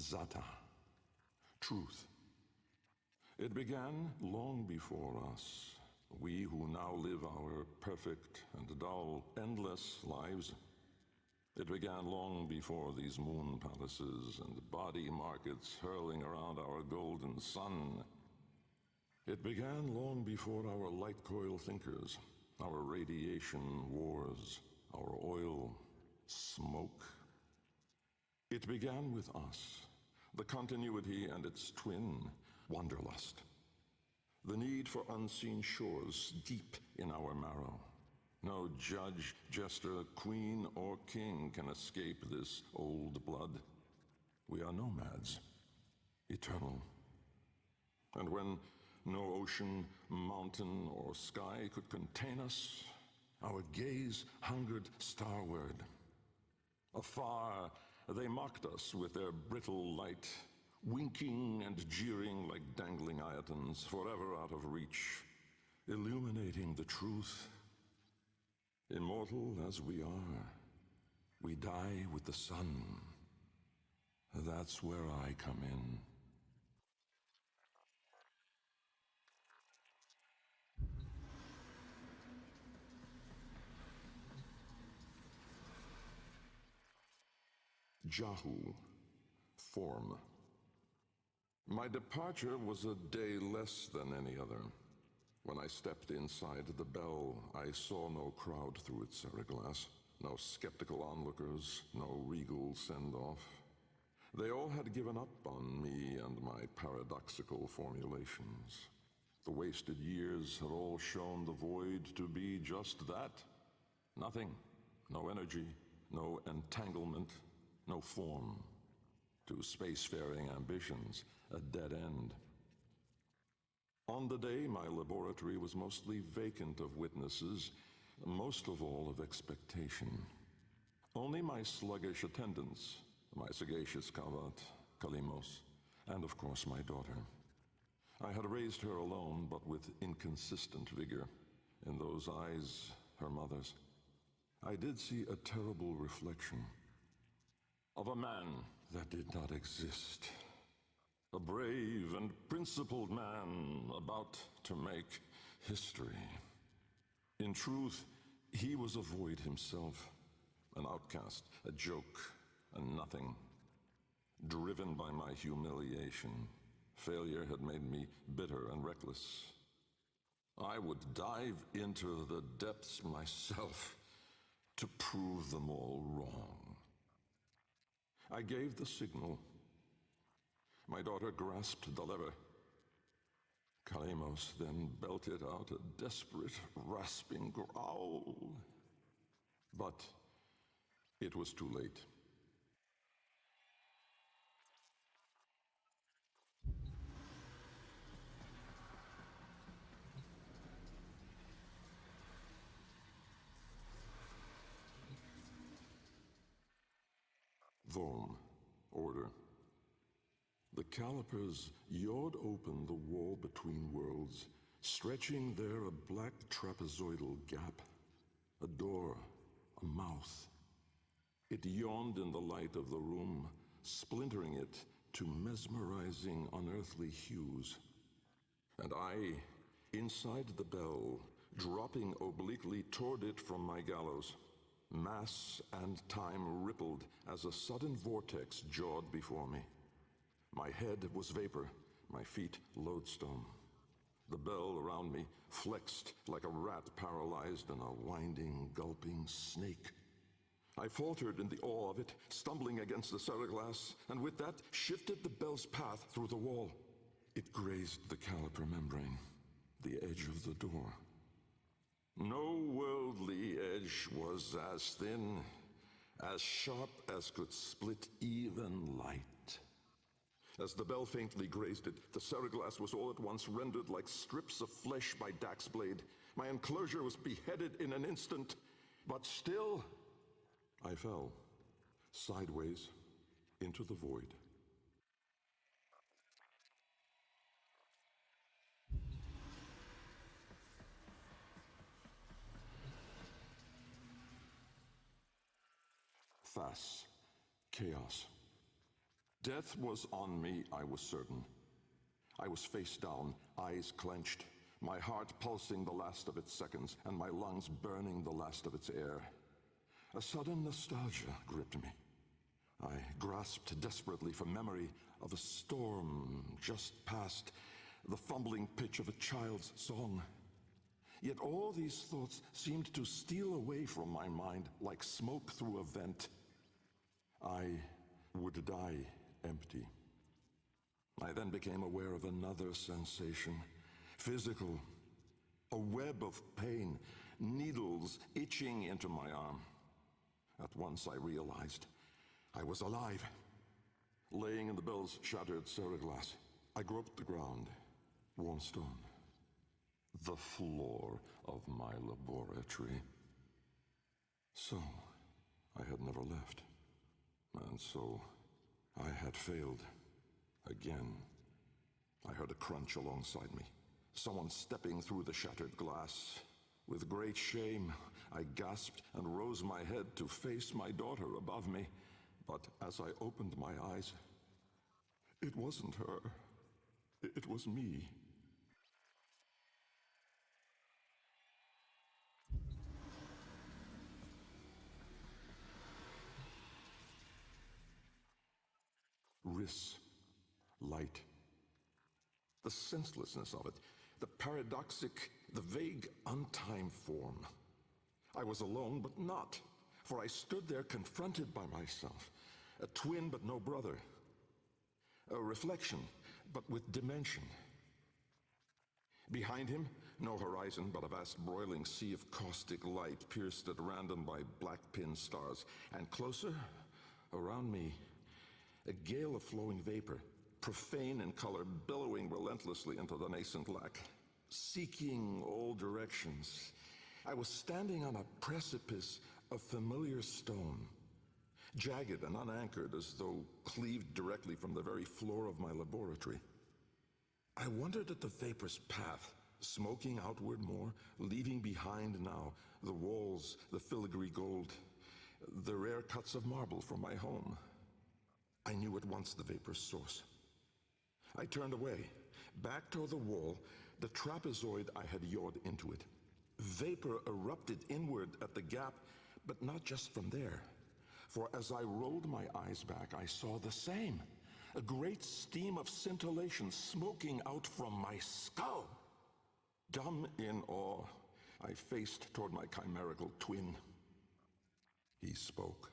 Zata, truth. It began long before us, we who now live our perfect and dull, endless lives. It began long before these moon palaces and body markets hurling around our golden sun. It began long before our light coil thinkers, our radiation wars, our oil, smoke. It began with us, the continuity and its twin, wanderlust. The need for unseen shores deep in our marrow. No judge, jester, queen, or king can escape this old blood. We are nomads, eternal. And when no ocean, mountain, or sky could contain us, our gaze hungered starward. Afar, they mocked us with their brittle light, winking and jeering like dangling iotons, forever out of reach, illuminating the truth. Immortal as we are, we die with the sun. That's where I come in. Jahu, form. My departure was a day less than any other. When I stepped inside the bell, I saw no crowd through its glass, no skeptical onlookers, no regal send-off. They all had given up on me and my paradoxical formulations. The wasted years had all shown the void to be just that. Nothing, no energy, no entanglement, no form. To spacefaring ambitions, a dead end. On the day, my laboratory was mostly vacant of witnesses, most of all of expectation. Only my sluggish attendants, my sagacious cavat, Deimos, and of course my daughter. I had raised her alone, but with inconsistent vigor. In those eyes, her mother's, I did see a terrible reflection of a man that did not exist. A brave and principled man about to make history. In truth, he was a void himself, an outcast, a joke, a nothing. Driven by my humiliation, failure had made me bitter and reckless. I would dive into the depths myself to prove them all wrong. I gave the signal. My daughter grasped the lever. Deimos then belted out a desperate, rasping growl. But it was too late. Vorm, order. The calipers yawed open the wall between worlds, stretching there a black trapezoidal gap. A door, a mouth. It yawned in the light of the room, splintering it to mesmerizing, unearthly hues. And I, inside the bell, dropping obliquely toward it from my gallows. Mass and time rippled as a sudden vortex jawed before me. My head was vapor, my feet lodestone. The bell around me flexed like a rat paralyzed in a winding, gulping snake. I faltered in the awe of it, stumbling against the ceraglass, and with that shifted the bell's path through the wall. It grazed the caliper membrane, the edge of the door. No worldly edge was as thin, as sharp as could split even light. As the bell faintly grazed it, the seriglass was all at once rendered like strips of flesh by Dak's blade. My enclosure was beheaded in an instant, but still I fell, sideways, into the void. Thas, chaos. Death was on me, I was certain. I was face down, eyes clenched, my heart pulsing the last of its seconds, and my lungs burning the last of its air. A sudden nostalgia gripped me. I grasped desperately for memory of a storm just past, the fumbling pitch of a child's song. Yet all these thoughts seemed to steal away from my mind like smoke through a vent. I would die empty. I then became aware of another sensation, physical, a web of pain, needles itching into my arm. At once I realized I was alive, laying in the bell's shattered seriglass. I groped the ground, warm stone, the floor of my laboratory. So, I had never left. And so, I had failed. Again. I heard a crunch alongside me. Someone stepping through the shattered glass. With great shame, I gasped and rose my head to face my daughter above me. But as I opened my eyes, it wasn't her. It was me. Riss, light. The senselessness of it, the paradoxic, the vague, untimed form. I was alone, but not, for I stood there confronted by myself, a twin but no brother, a reflection, but with dimension. Behind him, no horizon, but a vast broiling sea of caustic light pierced at random by black pin stars, and closer, around me, a gale of flowing vapor, profane in color, billowing relentlessly into the nascent lack, seeking all directions. I was standing on a precipice of familiar stone, jagged and unanchored as though cleaved directly from the very floor of my laboratory. I wondered at the vapor's path, smoking outward more, leaving behind now the walls, the filigree gold, the rare cuts of marble from my home. I knew at once the vapor's source. I turned away, back toward the wall, the trapezoid I had yawed into it. Vapor erupted inward at the gap, but not just from there. For as I rolled my eyes back, I saw the same. A great steam of scintillation smoking out from my skull. Dumb in awe, I faced toward my chimerical twin. He spoke.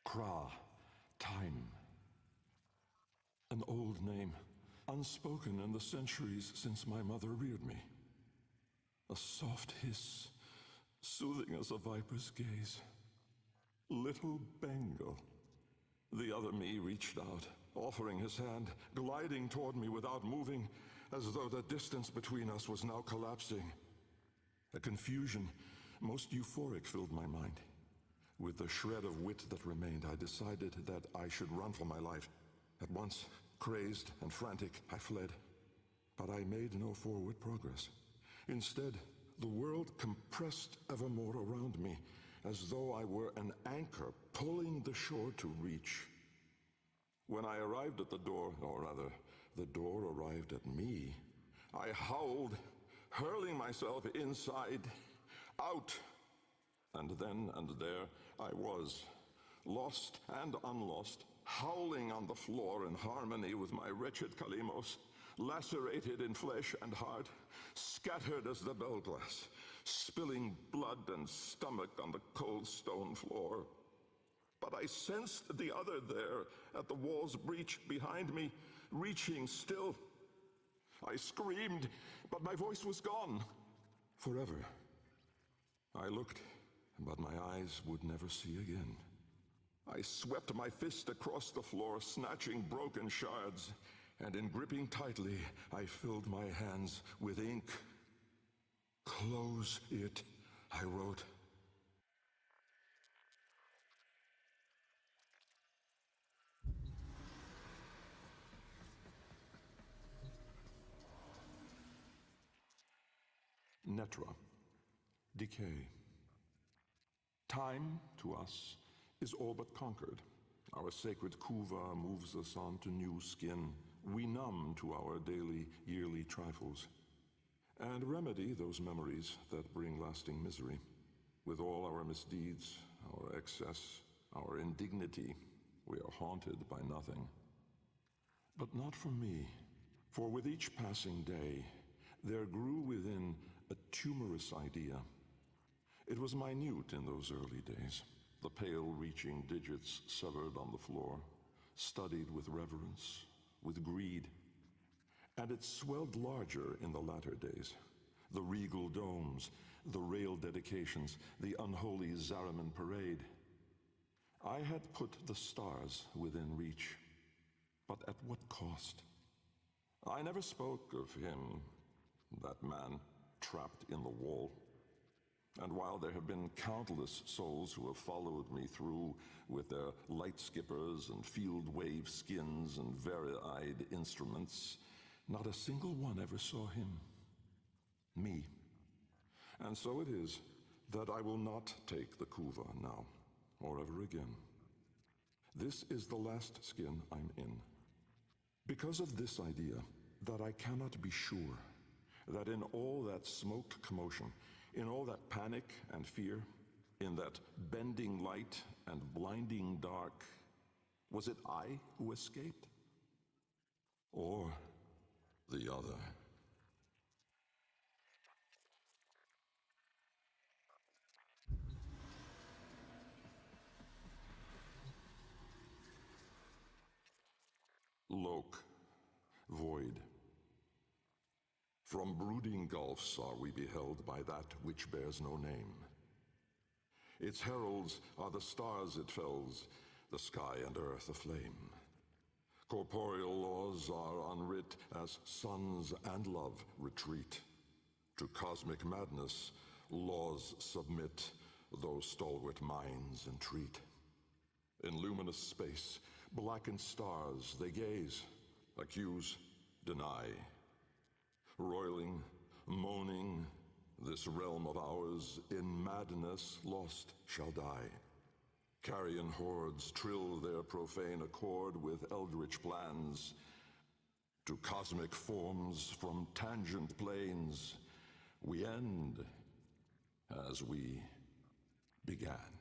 Kra, time. An old name, unspoken in the centuries since my mother reared me. A soft hiss, soothing as a viper's gaze. Little Bengal. The other me reached out, offering his hand, gliding toward me without moving, as though the distance between us was now collapsing. A confusion, most euphoric, filled my mind. With the shred of wit that remained, I decided that I should run for my life. At once, crazed and frantic, I fled. But I made no forward progress. Instead, the world compressed evermore around me, as though I were an anchor pulling the shore to reach. When I arrived at the door, or rather, the door arrived at me, I howled, hurling myself inside, out. And then and there I was, lost and unlost, howling on the floor in harmony with my wretched Deimos, lacerated in flesh and heart, scattered as the bell glass, spilling blood and stomach on the cold stone floor. But I sensed the other there, at the wall's breach behind me, reaching still. I screamed, but my voice was gone. Forever. I looked, but my eyes would never see again. I swept my fist across the floor, snatching broken shards, and in gripping tightly, I filled my hands with ink. Close it, I wrote. Netra. Decay. Time, to us, is all but conquered. Our sacred kuva moves us on to new skin. We numb to our daily, yearly trifles, and remedy those memories that bring lasting misery. With all our misdeeds, our excess, our indignity, we are haunted by nothing. But not for me, for with each passing day, there grew within a tumorous idea. It was minute in those early days, the pale-reaching digits severed on the floor, studied with reverence, with greed. And it swelled larger in the latter days. The regal domes, the rail dedications, the unholy Zariman parade. I had put the stars within reach, but at what cost? I never spoke of him, that man trapped in the wall. And while there have been countless souls who have followed me through with their light skippers and field wave skins and vari-eyed instruments, not a single one ever saw him. Me. And so it is that I will not take the kuva now, or ever again. This is the last skin I'm in. Because of this idea, that I cannot be sure that in all that smoked commotion, in all that panic and fear, in that bending light and blinding dark, was it I who escaped? Or the other? Lok, void. From brooding gulfs are we beheld by that which bears no name. Its heralds are the stars it fells, the sky and earth aflame. Corporeal laws are unwrit as suns and love retreat. To cosmic madness, laws submit, though stalwart minds entreat. In luminous space, blackened stars they gaze, accuse, deny. Roiling, moaning, this realm of ours in madness lost shall die. Carrion hordes trill their profane accord with eldritch plans. To cosmic forms from tangent planes, we end as we began.